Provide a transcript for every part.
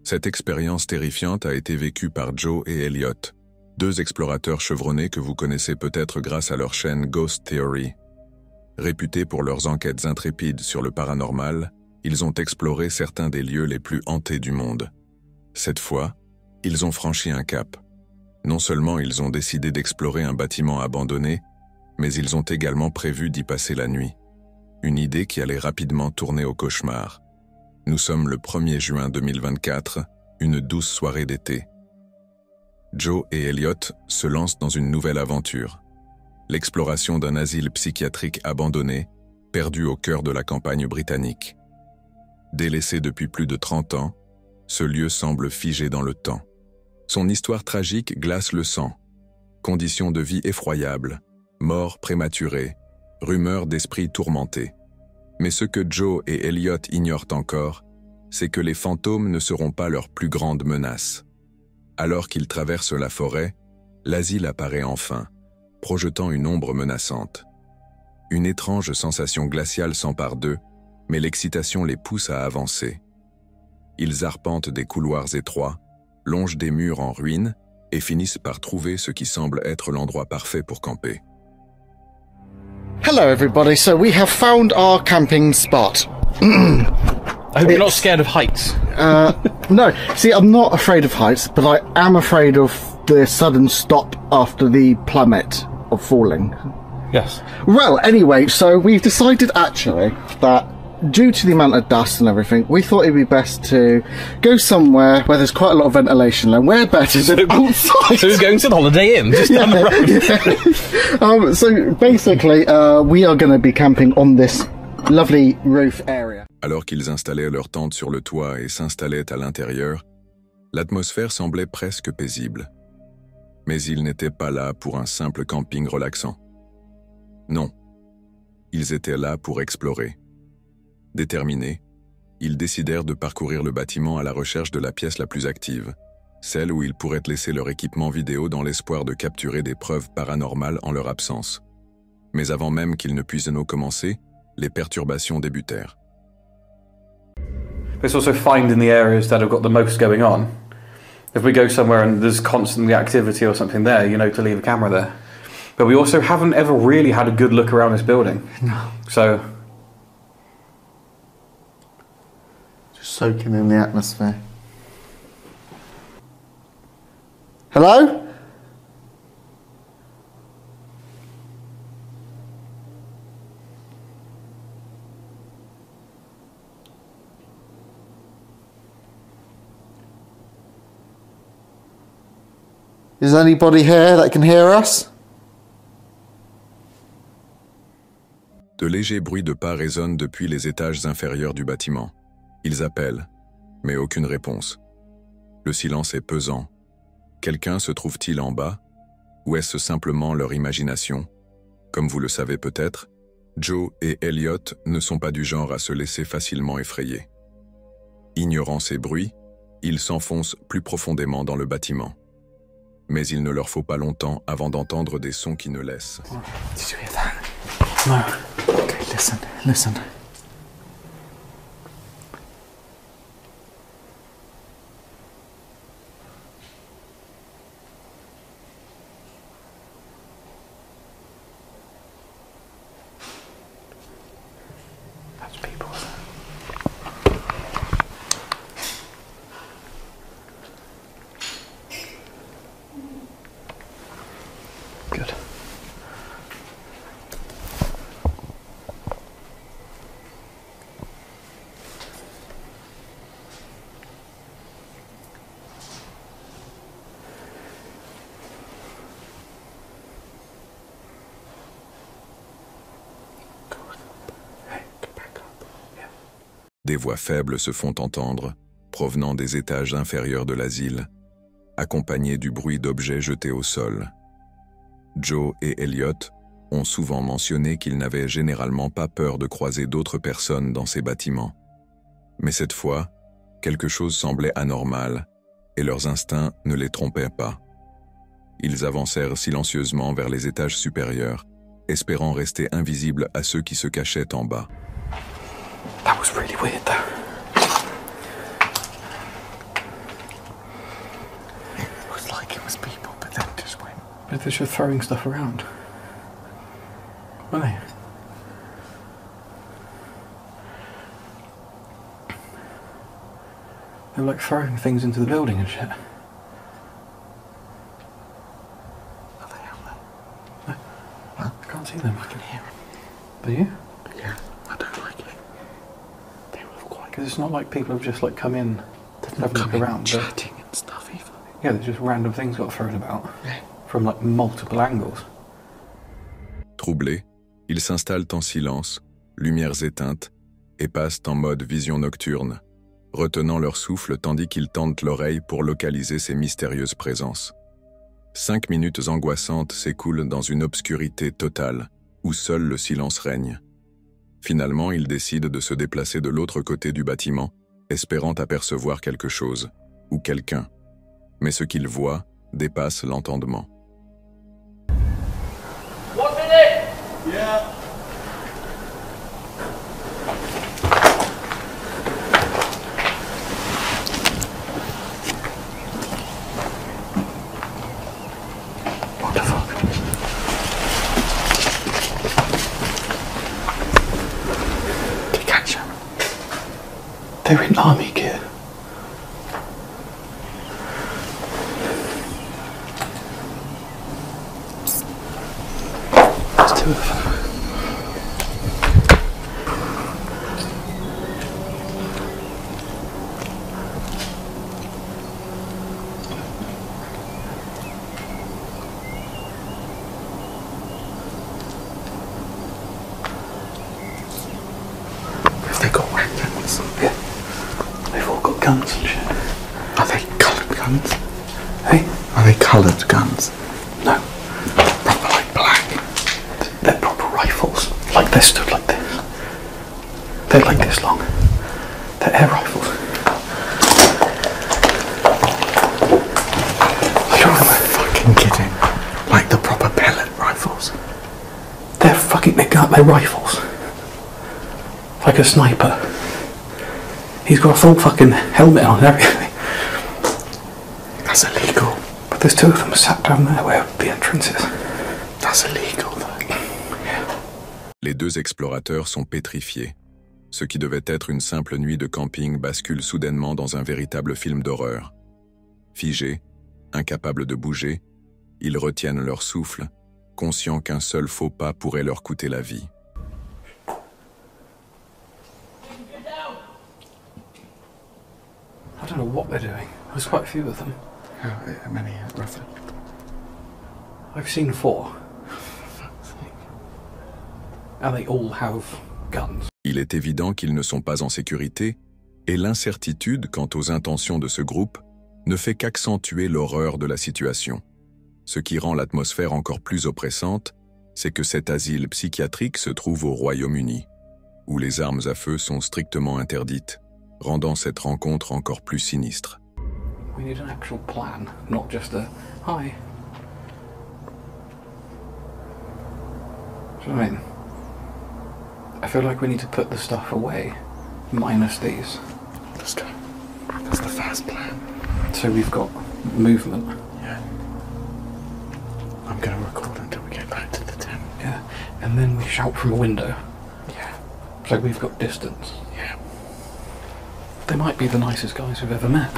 Cette expérience terrifiante a été vécue par Joe et Elliot, deux explorateurs chevronnés que vous connaissez peut-être grâce à leur chaîne Ghost Theory. Réputés pour leurs enquêtes intrépides sur le paranormal, ils ont exploré certains des lieux les plus hantés du monde. Cette fois, ils ont franchi un cap. Non seulement ils ont décidé d'explorer un bâtiment abandonné, mais ils ont également prévu d'y passer la nuit. Une idée qui allait rapidement tourner au cauchemar. Nous sommes le 1er juin 2024, une douce soirée d'été. Joe et Elliot se lancent dans une nouvelle aventure. L'exploration d'un asile psychiatrique abandonné, perdu au cœur de la campagne britannique. Délaissé depuis plus de 30 ans, ce lieu semble figé dans le temps. Son histoire tragique glace le sang. Conditions de vie effroyables, morts prématurées, rumeurs d'esprits tourmentés. Mais ce que Joe et Elliot ignorent encore, c'est que les fantômes ne seront pas leur plus grande menace. Alors qu'ils traversent la forêt, l'asile apparaît enfin, projetant une ombre menaçante. Une étrange sensation glaciale s'empare d'eux, mais l'excitation les pousse à avancer. Ils arpentent des couloirs étroits, longent des murs en ruine et finissent par trouver ce qui semble être l'endroit parfait pour camper. Hello everybody, so we have found our camping spot. I hope you're not scared of heights. No, see, I'm not afraid of heights, but I am afraid of the sudden stop after the plummet of falling. Yes. Well, anyway, so we've decided actually that due to the amount of dust and everything, we thought it'd be best to go somewhere where there's quite a lot of ventilation, and where better than outside. So we're going to the Holiday Inn, just down the road. Yeah. So basically, we are going to be camping on this lovely roof area. Alors qu'ils installaient leur tente sur le toit et s'installaient à l'intérieur, l'atmosphère semblait presque paisible. Mais ils n'étaient pas là pour un simple camping relaxant. Non, ils étaient là pour explorer. Déterminés, ils décidèrent de parcourir le bâtiment à la recherche de la pièce la plus active, celle où ils pourraient laisser leur équipement vidéo dans l'espoir de capturer des preuves paranormales en leur absence. Mais avant même qu'ils ne puissent commencer, les perturbations débutèrent. It's also finding the areas that have got the most going on. If we go somewhere and there's constantly activity or something there, you know, to leave a camera there. But we also haven't ever really had a good look around this building. No. So Soaking in the atmosphere. Hello? Is anybody here that can hear us? De légers bruits de pas résonnent depuis les étages inférieurs du bâtiment. Ils appellent, mais aucune réponse. Le silence est pesant. Quelqu'un se trouve-t-il en bas? Ou est-ce simplement leur imagination? Comme vous le savez peut-être, Joe et Elliot ne sont pas du genre à se laisser facilement effrayer. Ignorant ces bruits, ils s'enfoncent plus profondément dans le bâtiment. Mais il ne leur faut pas longtemps avant d'entendre des sons qui ne laissent. Did you hear that? No. Okay, listen. that's people. Good. Des voix faibles se font entendre, provenant des étages inférieurs de l'asile, accompagnées du bruit d'objets jetés au sol. Joe et Elliot ont souvent mentionné qu'ils n'avaient généralement pas peur de croiser d'autres personnes dans ces bâtiments. Mais cette fois, quelque chose semblait anormal, et leurs instincts ne les trompaient pas. Ils avancèrent silencieusement vers les étages supérieurs, espérant rester invisibles à ceux qui se cachaient en bas. That was really weird though. But if they're just throwing stuff around, are they? They're like throwing things into the building and shit. Are they out there? No. I can't see them. I can hear them. Do you? Yeah, I don't like it. They were quite. Because it's not like people have just like come in, They've have not a come look in around. chatting and stuff either. Yeah, there's just random things got thrown about Yeah. from like multiple angles. Troublés, ils s'installent en silence, lumières éteintes, et passent en mode vision nocturne, retenant leur souffle tandis qu'ils tendent l'oreille pour localiser ces mystérieuses présences. 5 minutes angoissantes s'écoulent dans une obscurité totale, où seul le silence règne. Finalement, ils décident de se déplacer de l'autre côté du bâtiment, espérant apercevoir quelque chose, ou quelqu'un. Mais ce qu'ils voient dépasse l'entendement. What the fuck? Did you catch them? They're in army gear. There's two of them. Have they got weapons? Yeah. They've all got guns and shit. Are they coloured guns? Hey? Are they coloured guns? No. Proper like black. They're proper rifles. Like they're stood like this. They're like this long. They're air rifles. You're fucking kidding. Like the proper pellet rifles. They're rifles. Like a sniper. He's got a full fucking helmet on and everything. That's illegal. But there's two of them sat down there where the entrance is. That's illegal though. Les deux explorateurs sont pétrifiés. Ce qui devait être une simple nuit de camping bascule soudainement dans un véritable film d'horreur. Figés, incapables de bouger, ils retiennent leur souffle, conscients qu'un seul faux pas pourrait leur coûter la vie. I don't know what they're doing. There's quite a few of them. How many roughly? I've seen 4. And they all have guns. Il est évident qu'ils ne sont pas en sécurité, et l'incertitude quant aux intentions de ce groupe ne fait qu'accentuer l'horreur de la situation. Ce qui rend l'atmosphère encore plus oppressante, c'est que cet asile psychiatrique se trouve au Royaume-Uni, où les armes à feu sont strictement interdites, rendant cette rencontre encore plus sinistre. We need an actual plan, not just a hi. Do you know what I mean? I feel like we need to put the stuff away, minus these. Let's go. That's the first plan. So we've got movement. Yeah. I'm going to record until we get back to the tent. Yeah. And then we shout from a window. Yeah. So we've got distance. Yeah. They might be the nicest guys we've ever met.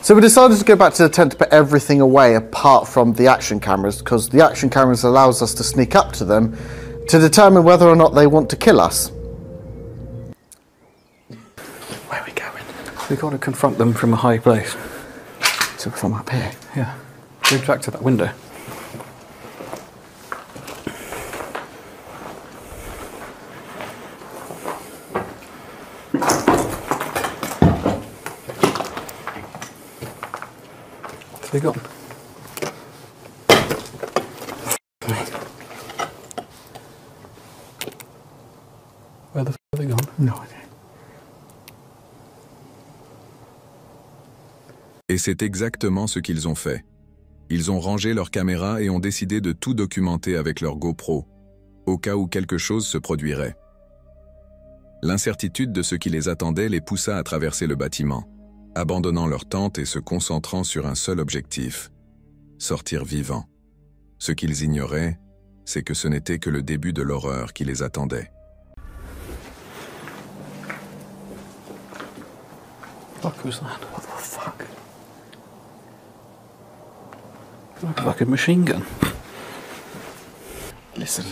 So we decided to go back to the tent to put everything away apart from the action cameras, because the action cameras allows us to sneak up to them to determine whether or not they want to kill us. Where are we going? We've got to confront them from a high place. So from up here. Yeah. Go back to that window. Have they gone? Where the f*** have they gone? No idea. Et c'est exactement ce qu'ils ont fait. Ils ont rangé leurs caméras et ont décidé de tout documenter avec leur GoPro, au cas où quelque chose se produirait. L'incertitude de ce qui les attendait les poussa à traverser le bâtiment, abandonnant leur tente et se concentrant sur un seul objectif, sortir vivants. Ce qu'ils ignoraient, c'est que ce n'était que le début de l'horreur qui les attendait. Fuck was that? What the fuck? Like a fucking machine gun. Listen.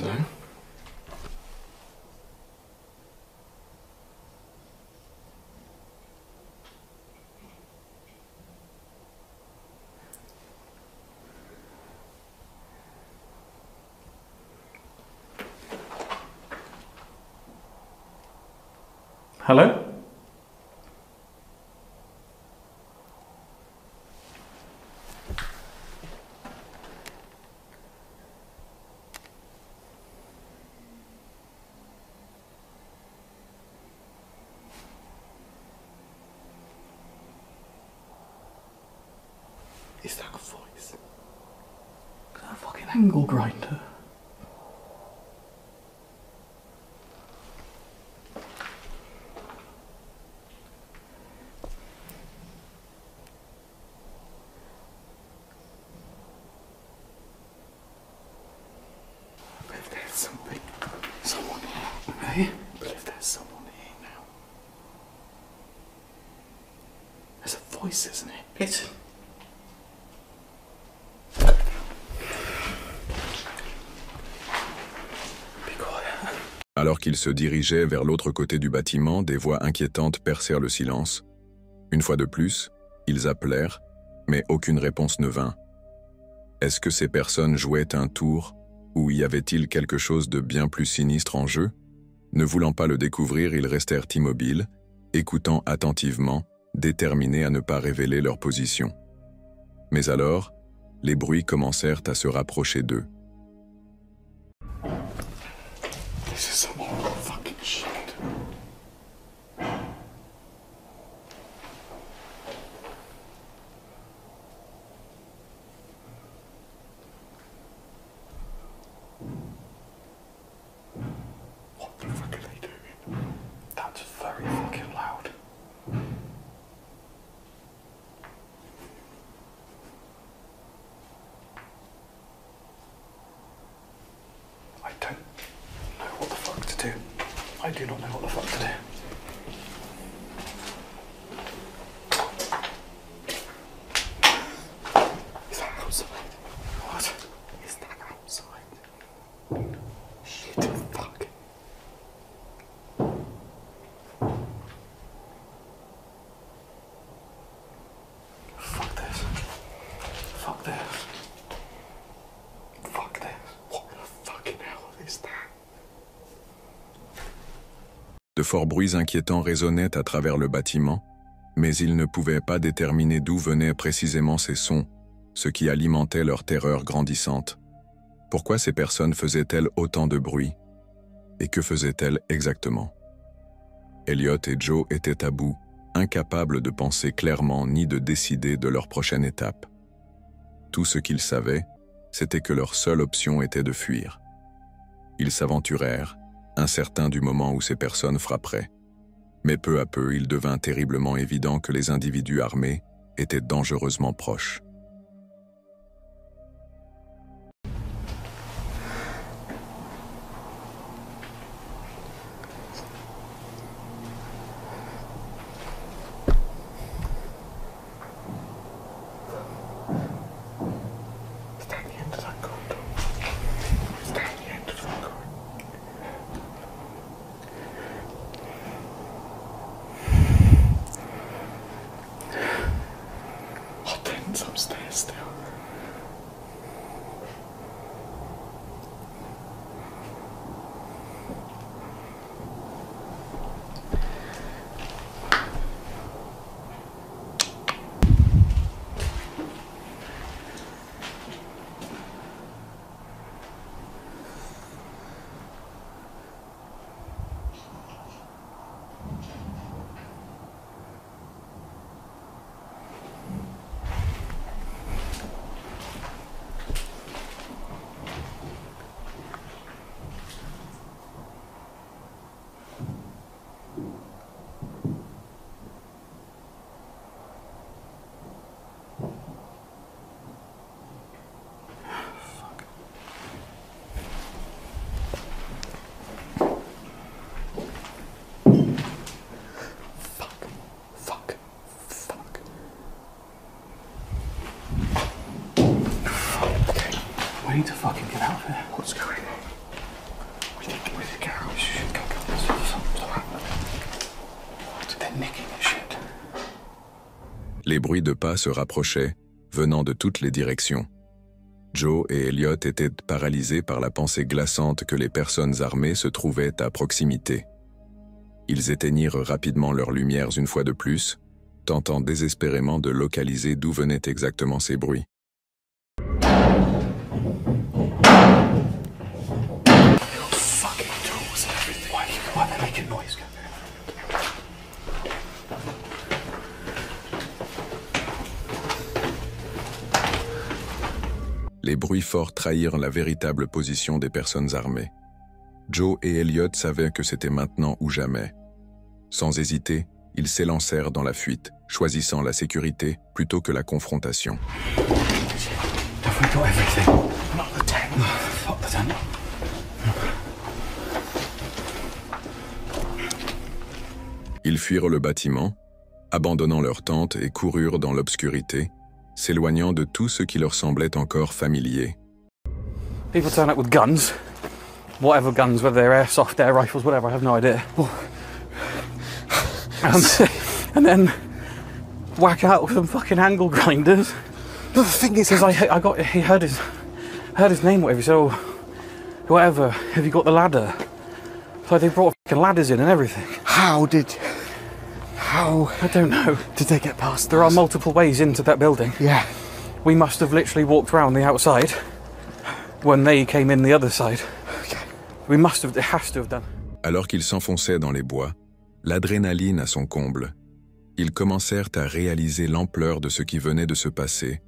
Hello? Is that a voice? Is that a fucking angle grinder? But if there's someone here. Hey? But if there's someone here now. There's a voice, isn't it? It's... Alors qu'ils se dirigeaient vers l'autre côté du bâtiment, des voix inquiétantes percèrent le silence. Une fois de plus, ils appelèrent, mais aucune réponse ne vint. Est-ce que ces personnes jouaient un tour, ou y avait-il quelque chose de bien plus sinistre en jeu? Ne voulant pas le découvrir, ils restèrent immobiles, écoutant attentivement, déterminés à ne pas révéler leur position. Mais alors, les bruits commencèrent à se rapprocher d'eux. This is some fucking shit. What the fuck are they doing? That's very fucking loud. I don't know what the fuck to do. I do not know what the fuck to do. Is that outside? What? Is that outside? Shit, fuck. Fuck this. Fuck this. Fuck this. What the fucking hell is that? De forts bruits inquiétants résonnaient à travers le bâtiment, mais ils ne pouvaient pas déterminer d'où venaient précisément ces sons, ce qui alimentait leur terreur grandissante. Pourquoi ces personnes faisaient-elles autant de bruit? Et que faisaient-elles exactement? Elliot et Joe étaient à bout, incapables de penser clairement ni de décider de leur prochaine étape. Tout ce qu'ils savaient, c'était que leur seule option était de fuir. Ils s'aventurèrent, incertains du moment où ces personnes frapperaient. Mais peu à peu, il devint terriblement évident que les individus armés étaient dangereusement proches. Is that the end of that corridor? Is that the end of that corridor? Oh, Den's upstairs still. We need to fucking get out of here. What's going on? We need to get out. Shit, go. They're nicking the shit. Les bruits de pas se rapprochaient, venant de toutes les directions. Joe et Elliot étaient paralysés par la pensée glaçante que les personnes armées se trouvaient à proximité. Ils éteignirent rapidement leurs lumières une fois de plus, tentant désespérément de localiser d'où venaient exactement ces bruits. Fucking tools and everything. Why are they making noise? Les bruits forts trahirent la véritable position des personnes armées. Joe et Elliot savaient que c'était maintenant ou jamais. Sans hésiter, ils s'élancèrent dans la fuite, choisissant la sécurité plutôt que la confrontation. Have we got everything? Not the tent. Fuck the tent. Ils fuirent le bâtiment, abandonnant leur tente et coururent dans l'obscurité, s'éloignant de tout ce qui leur semblait encore familier. People turn up with guns. Whatever guns, whether they're airsoft, air rifles, whatever, I have no idea. And then whack out with some fucking angle grinders. But the thing is, He heard his name, whatever. He said, oh, whatever. Have you got the ladder? So they brought fucking ladders in and everything. how I don't know. did they get past? There are multiple ways into that building. Yeah. We must have literally walked around the outside when they came in the other side. Okay. It has to have done. Alors qu'ils s'enfonçaient dans les bois, l'adrénaline à son comble, ils commencèrent à réaliser l'ampleur de ce qui venait de se passer,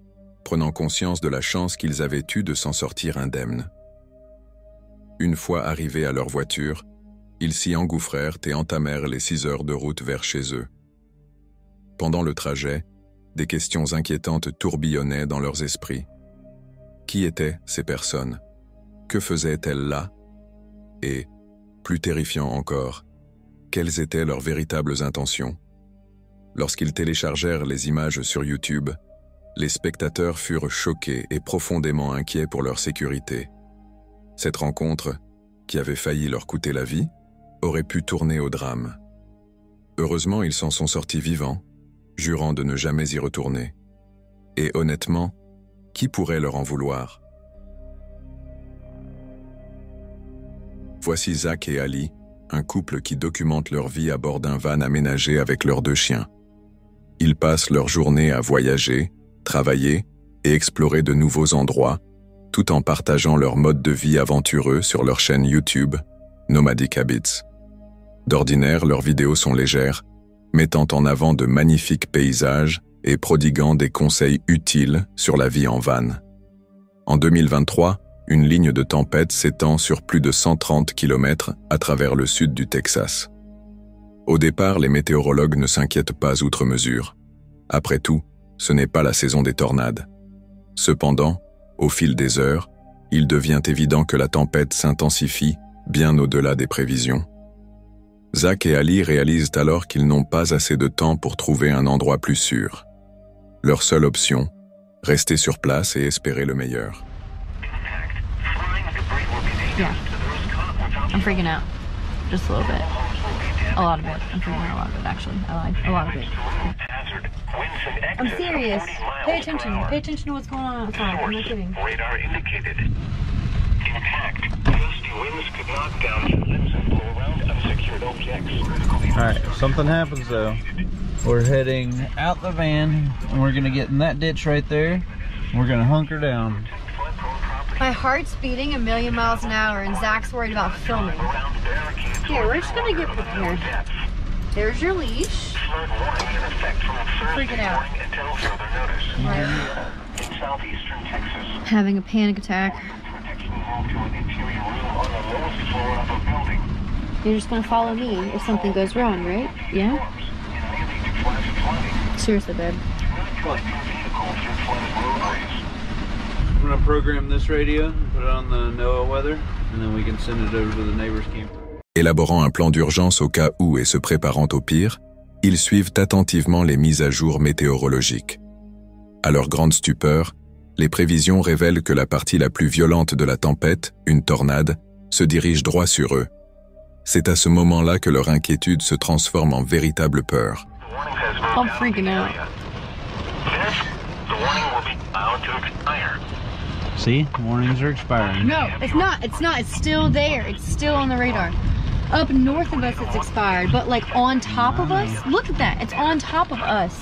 prenant conscience de la chance qu'ils avaient eue de s'en sortir indemnes. Une fois arrivés à leur voiture, ils s'y engouffrèrent et entamèrent les 6 heures de route vers chez eux. Pendant le trajet, des questions inquiétantes tourbillonnaient dans leurs esprits. Qui étaient ces personnes? Que faisaient-elles là? Et, plus terrifiant encore, quelles étaient leurs véritables intentions? Lorsqu'ils téléchargèrent les images sur YouTube, les spectateurs furent choqués et profondément inquiets pour leur sécurité. Cette rencontre, qui avait failli leur coûter la vie, aurait pu tourner au drame. Heureusement, ils s'en sont sortis vivants, jurant de ne jamais y retourner. Et honnêtement, qui pourrait leur en vouloir? Voici Zach et Ali, un couple qui documente leur vie à bord d'un van aménagé avec leurs 2 chiens. Ils passent leur journée à voyager, travailler et explorer de nouveaux endroits, tout en partageant leur mode de vie aventureux sur leur chaîne YouTube, Nomadic Habits. D'ordinaire, leurs vidéos sont légères, mettant en avant de magnifiques paysages et prodiguant des conseils utiles sur la vie en van. En 2023, une ligne de tempête s'étend sur plus de 130 km à travers le sud du Texas. Au départ, les météorologues ne s'inquiètent pas outre mesure. Après tout, ce n'est pas la saison des tornades. Cependant, au fil des heures, il devient évident que la tempête s'intensifie bien au-delà des prévisions. Zach et Ali réalisent alors qu'ils n'ont pas assez de temps pour trouver un endroit plus sûr. Leur seule option, rester sur place et espérer le meilleur. Yeah. I'm freaking out. Just a little bit. A lot of it. I'm freaking out a lot of it, actually. I lied. A lot of it. I'm serious. Pay attention. Pay attention to what's going on outside. I'm not kidding. Radar indicated. Intact. Gusty winds could knock down limbs and blow around unsecured objects. Alright, something happens though. We're heading out the van and we're gonna get in that ditch right there. We're gonna hunker down. My heart's beating 1,000,000 miles an hour and Zach's worried about filming. Here, we're just gonna get prepared. There's your leash. Freaking out. Having a panic attack. You're just gonna follow me if something goes wrong, right? Yeah? Seriously, babe. I'm gonna program this radio, put it on the NOAA weather, and then we can send it over to the neighbor's camper. Élaborant un plan d'urgence au cas où et se préparant au pire, ils suivent attentivement les mises à jour météorologiques. À leur grande stupeur, Les prévisions révèlent que la partie la plus violente de la tempête, une tornade, se dirige droit sur eux. C'est à ce moment-là que leur inquiétude se transforme en véritable peur. I'm freaking out. The warning will be about to expire. See? Warnings are expiring. No, it's not. It's not. It's still there. It's still on the radar. Up north of us, it's expired, but like on top of us, look at that. It's on top of us.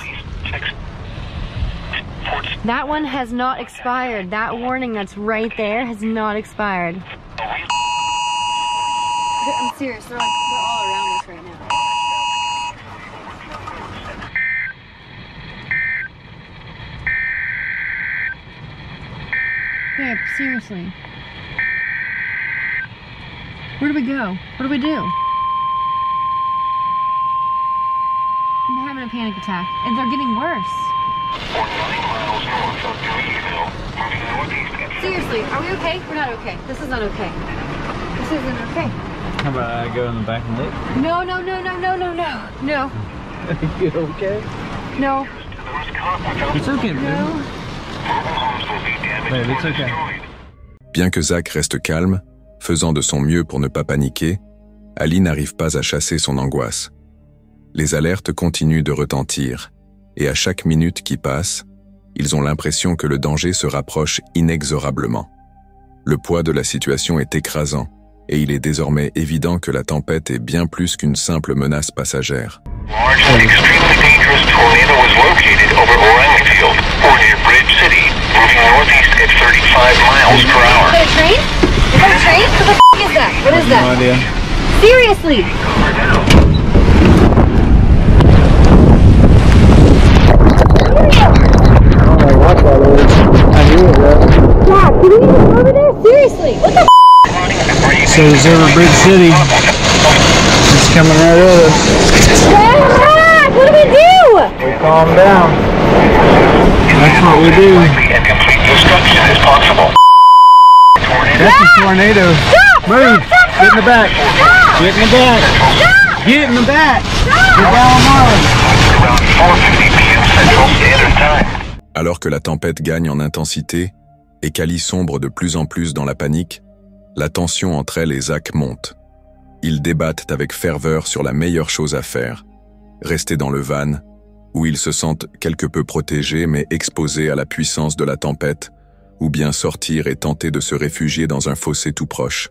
That one has not expired. That warning that's right there has not expired. I'm serious. They're all around us right now. Babe, seriously. Where do we go? What do we do? I'm having a panic attack, and they're getting worse. 9 miles north of Deweyville, moving northeast at Seriously, are we okay? We're not okay. This is not okay. This isn't okay. How about I go in the back and look? No, no, no, no, no, no, no. No. You okay? No. It's okay, No. babe. Babe, it's okay. Bien que Zach reste calme, faisant de son mieux pour ne pas paniquer, Ali n'arrive pas à chasser son angoisse. Les alertes continuent de retentir, et à chaque minute qui passe, ils ont l'impression que le danger se rapproche inexorablement. Le poids de la situation est écrasant, et il est désormais évident que la tempête est bien plus qu'une simple menace passagère. Large and extremely dangerous tornado was located over Orangfield, or near Bridge City, moving northeast at 35 miles per hour. Is that a train? Is that a train? What the f*** is that? What is No that? idea. Seriously! Yeah, can we get over there? Seriously, what the f***? So is over Bridge City. It's coming right at us. Dad, what do we do? We calm down. That's what we do. And complete destruction is possible. That's a tornado. Move. Get in the back. Get in the back. Get in the back. Get down Marlin. Around 4:50 p.m. Central Standard Time. Alors que la tempête gagne en intensité et qu'Ali sombre de plus en plus dans la panique, la tension entre elle et Zach monte. Ils débattent avec ferveur sur la meilleure chose à faire, rester dans le van, où ils se sentent quelque peu protégés mais exposés à la puissance de la tempête, ou bien sortir et tenter de se réfugier dans un fossé tout proche.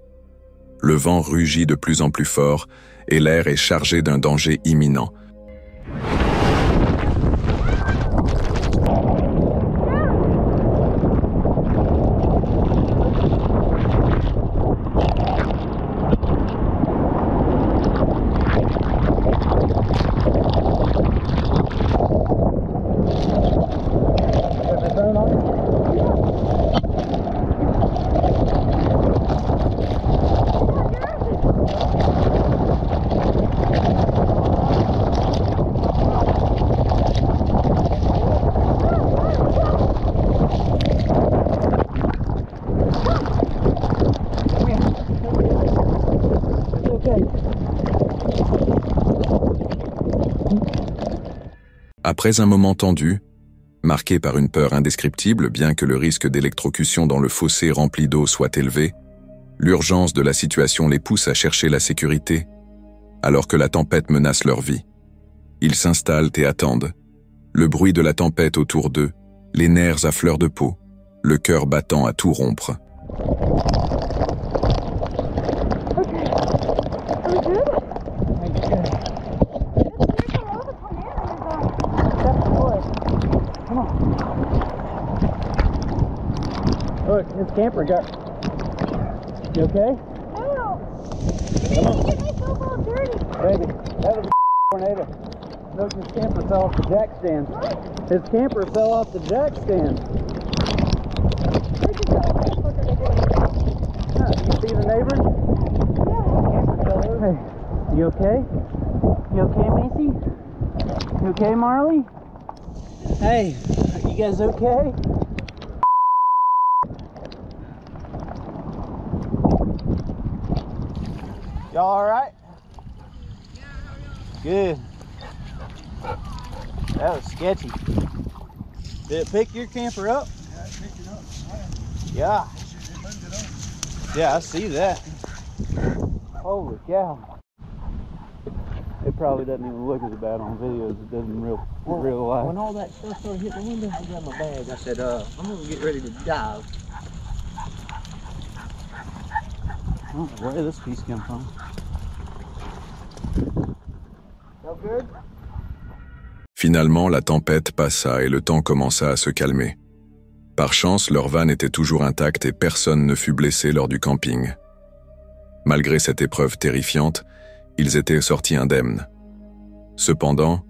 Le vent rugit de plus en plus fort et l'air est chargé d'un danger imminent. Après un moment tendu, marqué par une peur indescriptible bien que le risque d'électrocution dans le fossé rempli d'eau soit élevé, l'urgence de la situation les pousse à chercher la sécurité, alors que la tempête menace leur vie. Ils s'installent et attendent. Le bruit de la tempête autour d'eux, les nerfs à fleur de peau, le cœur battant à tout rompre. Look, his camper got... You okay? Ow! Get myself all dirty. Baby, that was a tornado. Look, his camper fell off the jack stand. What? His camper fell off the jack stand. You see the neighbors? Hey, you okay? You okay, Macy? You okay, Marley? Hey, you guys okay? Y'all alright? Good. That was sketchy. Did it pick your camper up? Yeah. Yeah, I see that. Holy cow. It probably doesn't even look as bad on videos as it does in real life. When all that stuff started hitting the window, I grabbed my bag. I said, I'm gonna get ready to dive. I don't know where this piece came from. So good? Finalement, la tempête passa et le temps commença à se calmer. Par chance, leur van était toujours intacte et personne ne fut blessé lors du camping. Malgré cette épreuve terrifiante, ils étaient sortis indemnes. Cependant,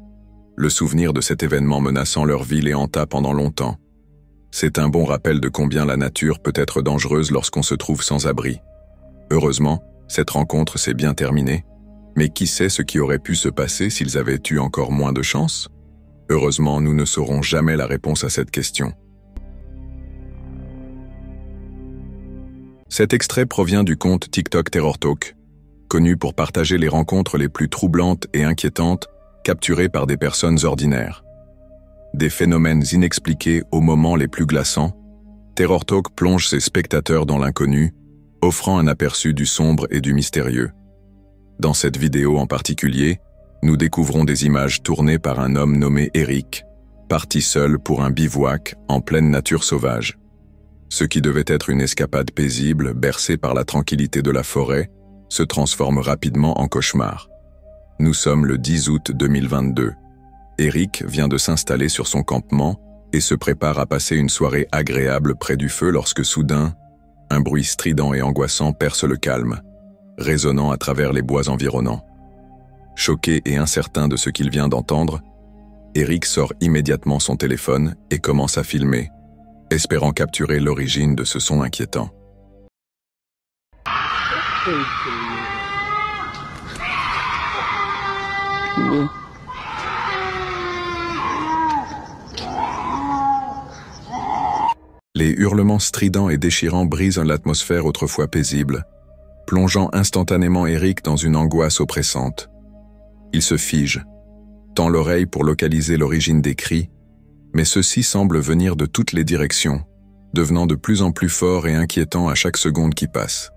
le souvenir de cet événement menaçant leur vie les hanta pendant longtemps. C'est un bon rappel de combien la nature peut être dangereuse lorsqu'on se trouve sans abri. Heureusement, cette rencontre s'est bien terminée, mais qui sait ce qui aurait pu se passer s'ils avaient eu encore moins de chance? Heureusement, nous ne saurons jamais la réponse à cette question. Cet extrait provient du compte TikTok Terror Talk, connu pour partager les rencontres les plus troublantes et inquiétantes capturées par des personnes ordinaires. Des phénomènes inexpliqués aux moments les plus glaçants, Terror Talk plonge ses spectateurs dans l'inconnu, offrant un aperçu du sombre et du mystérieux. Dans cette vidéo en particulier, nous découvrons des images tournées par un homme nommé Eric, parti seul pour un bivouac en pleine nature sauvage. Ce qui devait être une escapade paisible, bercée par la tranquillité de la forêt, se transforme rapidement en cauchemar. Nous sommes le 10 août 2022. Eric vient de s'installer sur son campement et se prépare à passer une soirée agréable près du feu lorsque soudain, un bruit strident et angoissant perce le calme, résonnant à travers les bois environnants. Choqué et incertain de ce qu'il vient d'entendre, Eric sort immédiatement son téléphone et commence à filmer, espérant capturer l'origine de ce son inquiétant. Les hurlements stridents et déchirants brisent l'atmosphère autrefois paisible, plongeant instantanément Eric dans une angoisse oppressante. Il se fige, tend l'oreille pour localiser l'origine des cris, mais ceux-ci semblent venir de toutes les directions, devenant de plus en plus forts et inquiétants à chaque seconde qui passe.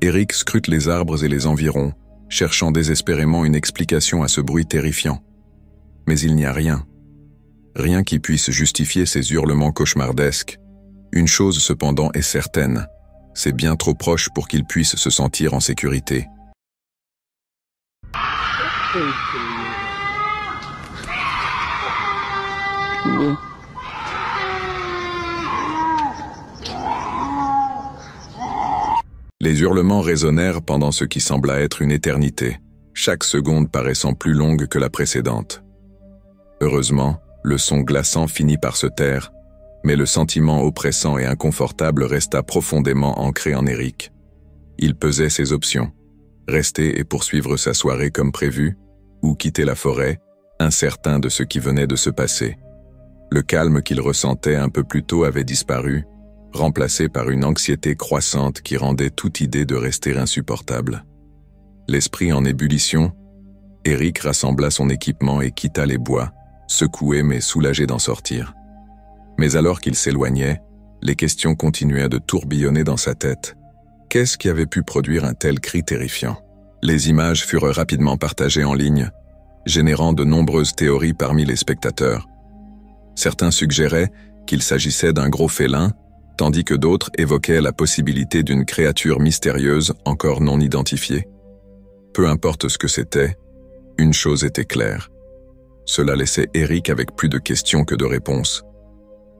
Eric scrute les arbres et les environs, cherchant désespérément une explication à ce bruit terrifiant. Mais il n'y a rien. Rien qui puisse justifier ces hurlements cauchemardesques. Une chose cependant est certaine, c'est bien trop proche pour qu'il puisse se sentir en sécurité. Les hurlements résonnèrent pendant ce qui sembla être une éternité, chaque seconde paraissant plus longue que la précédente. Heureusement, le son glaçant finit par se taire, mais le sentiment oppressant et inconfortable resta profondément ancré en Eric. Il pesait ses options, rester et poursuivre sa soirée comme prévu, ou quitter la forêt, incertain de ce qui venait de se passer. Le calme qu'il ressentait un peu plus tôt avait disparu, remplacé par une anxiété croissante qui rendait toute idée de rester insupportable. L'esprit en ébullition, Eric rassembla son équipement et quitta les bois, secoué mais soulagé d'en sortir. Mais alors qu'il s'éloignait, les questions continuaient de tourbillonner dans sa tête. Qu'est-ce qui avait pu produire un tel cri terrifiant? Les images furent rapidement partagées en ligne, générant de nombreuses théories parmi les spectateurs. Certains suggéraient qu'il s'agissait d'un gros félin, tandis que d'autres évoquaient la possibilité d'une créature mystérieuse encore non identifiée. Peu importe ce que c'était, une chose était claire. Cela laissait Eric avec plus de questions que de réponses.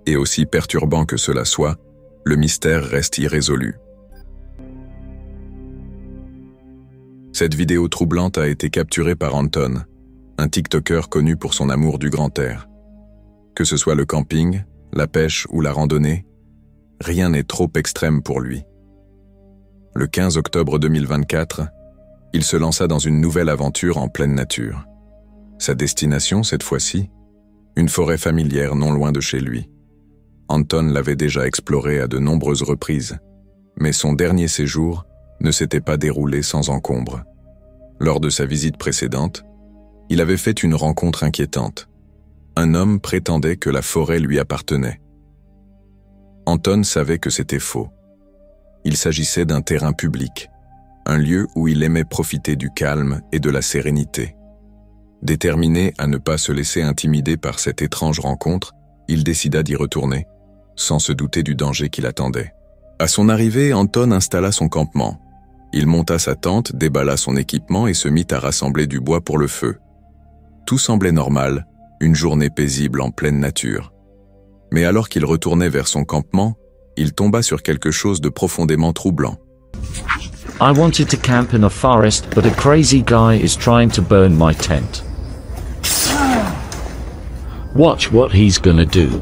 Et aussi perturbant que cela soit, le mystère reste irrésolu. Cette vidéo troublante a été capturée par Anton, un TikToker connu pour son amour du grand air. Que ce soit le camping, la pêche ou la randonnée, rien n'est trop extrême pour lui. Le 15 octobre 2024, il se lança dans une nouvelle aventure en pleine nature. Sa destination, cette fois-ci, une forêt familière non loin de chez lui. Anton l'avait déjà explorée à de nombreuses reprises, mais son dernier séjour ne s'était pas déroulé sans encombre. Lors de sa visite précédente, il avait fait une rencontre inquiétante. Un homme prétendait que la forêt lui appartenait. Anton savait que c'était faux. Il s'agissait d'un terrain public, un lieu où il aimait profiter du calme et de la sérénité. Déterminé à ne pas se laisser intimider par cette étrange rencontre, il décida d'y retourner, sans se douter du danger qui l'attendait. À son arrivée, Anton installa son campement. Il monta sa tente, déballa son équipement et se mit à rassembler du bois pour le feu. Tout semblait normal, une journée paisible en pleine nature. Mais alors qu'il retournait vers son campement, il tomba sur quelque chose de profondément troublant. I wanted to camp in a forest, but a crazy guy is trying to burn my tent. Watch what he's gonna do.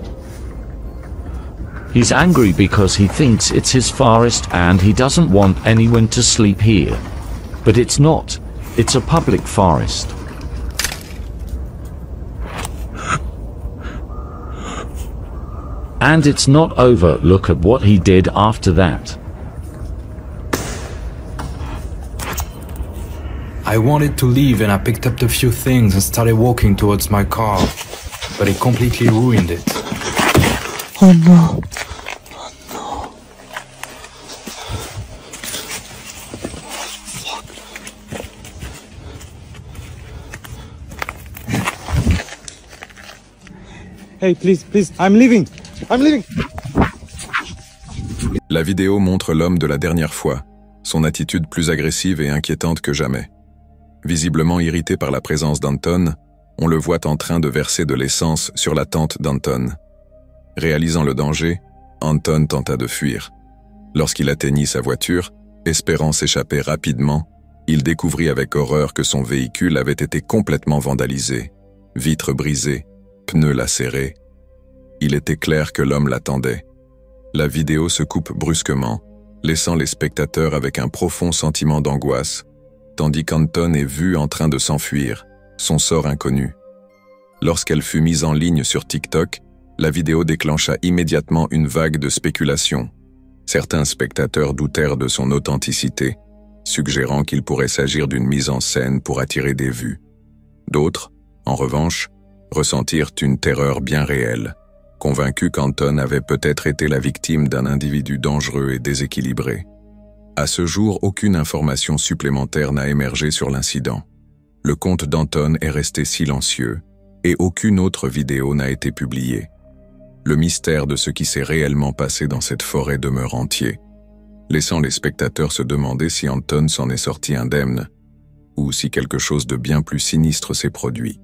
He's angry because he thinks it's his forest and he doesn't want anyone to sleep here. But it's not. It's a public forest. And it's not over. Look at what he did after that. I wanted to leave and I picked up a few things and started walking towards my car, but he completely ruined it. Oh no. Oh no. Hey, please, I'm leaving. I'm leaving. La vidéo montre l'homme de la dernière fois, son attitude plus agressive et inquiétante que jamais. Visiblement irrité par la présence d'Anton, on le voit en train de verser de l'essence sur la tente d'Anton. Réalisant le danger, Anton tenta de fuir. Lorsqu'il atteignit sa voiture, espérant s'échapper rapidement, il découvrit avec horreur que son véhicule avait été complètement vandalisé, vitres brisées, pneus lacérés. Il était clair que l'homme l'attendait. La vidéo se coupe brusquement, laissant les spectateurs avec un profond sentiment d'angoisse, tandis qu'Anton est vu en train de s'enfuir, son sort inconnu. Lorsqu'elle fut mise en ligne sur TikTok, la vidéo déclencha immédiatement une vague de spéculation. Certains spectateurs doutèrent de son authenticité, suggérant qu'il pourrait s'agir d'une mise en scène pour attirer des vues. D'autres, en revanche, ressentirent une terreur bien réelle, convaincus qu'Anton avait peut-être été la victime d'un individu dangereux et déséquilibré. À ce jour, aucune information supplémentaire n'a émergé sur l'incident. Le compte d'Anton est resté silencieux et aucune autre vidéo n'a été publiée. Le mystère de ce qui s'est réellement passé dans cette forêt demeure entier, laissant les spectateurs se demander si Anton s'en est sorti indemne ou si quelque chose de bien plus sinistre s'est produit.